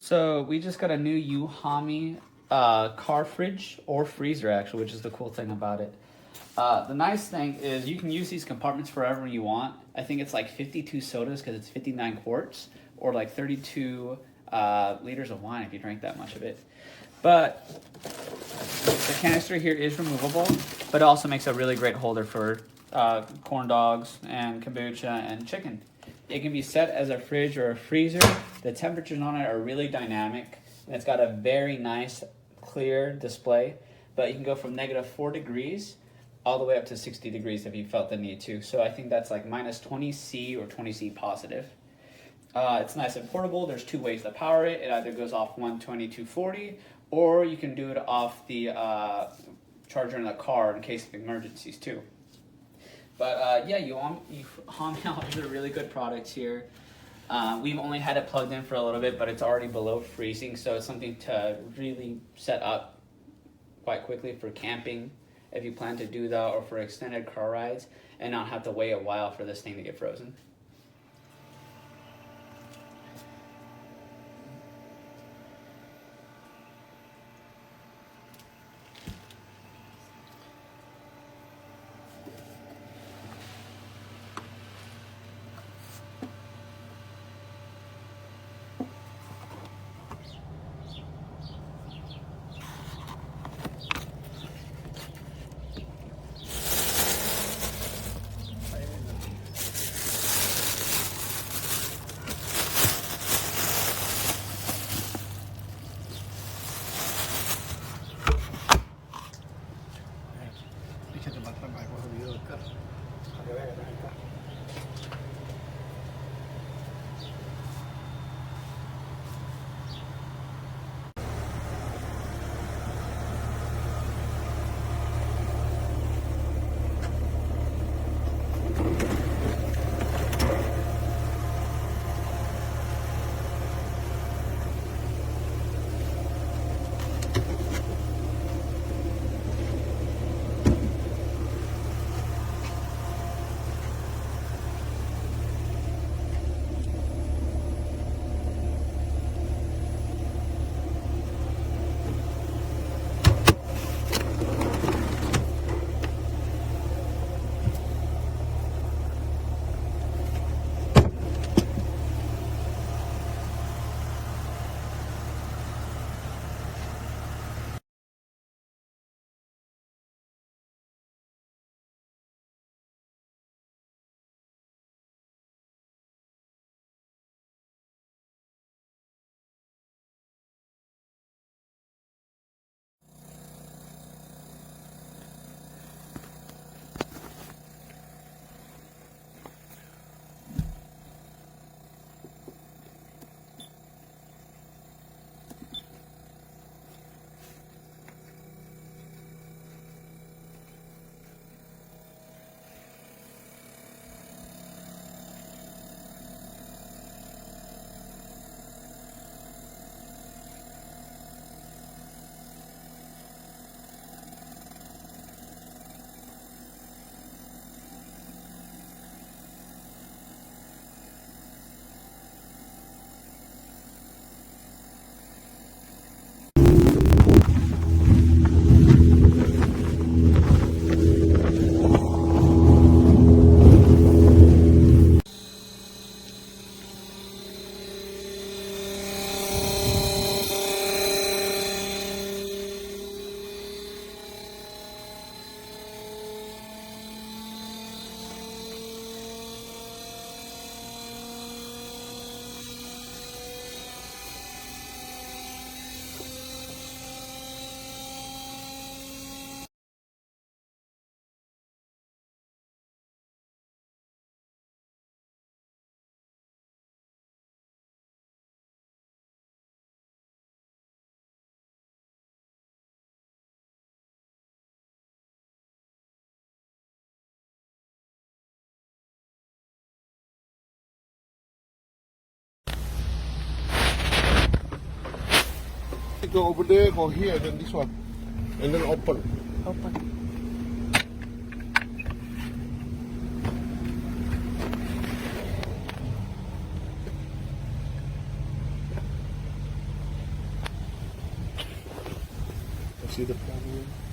So we just got a new EUHOMY car fridge or freezer actually, which is the cool thing about it. The nice thing is you can use these compartments forever you want. I think it's like 52 sodas because it's 59 quarts, or like 32 liters of wine if you drink that much of it. But the canister here is removable, but it also makes a really great holder for corn dogs and kombucha and chicken. It can be set as a fridge or a freezer. The temperatures on it are really dynamic, and it's got a very nice clear display, but you can go from -4 degrees all the way up to 60 degrees if you felt the need to. So I think that's like minus 20 C or 20 C positive. It's nice and portable. There's two ways to power it. It either goes off 120, 240, or you can do it off the charger in the car in case of emergencies too. But yeah, EUHOMY offers a really good product here. We've only had it plugged in for a little bit, but it's already below freezing, so it's something to really set up quite quickly for camping, if you plan to do that, or for extended car rides, and not have to wait a while for this thing to get frozen. Go over there, go here, then this one, and then open. Open. see the problem?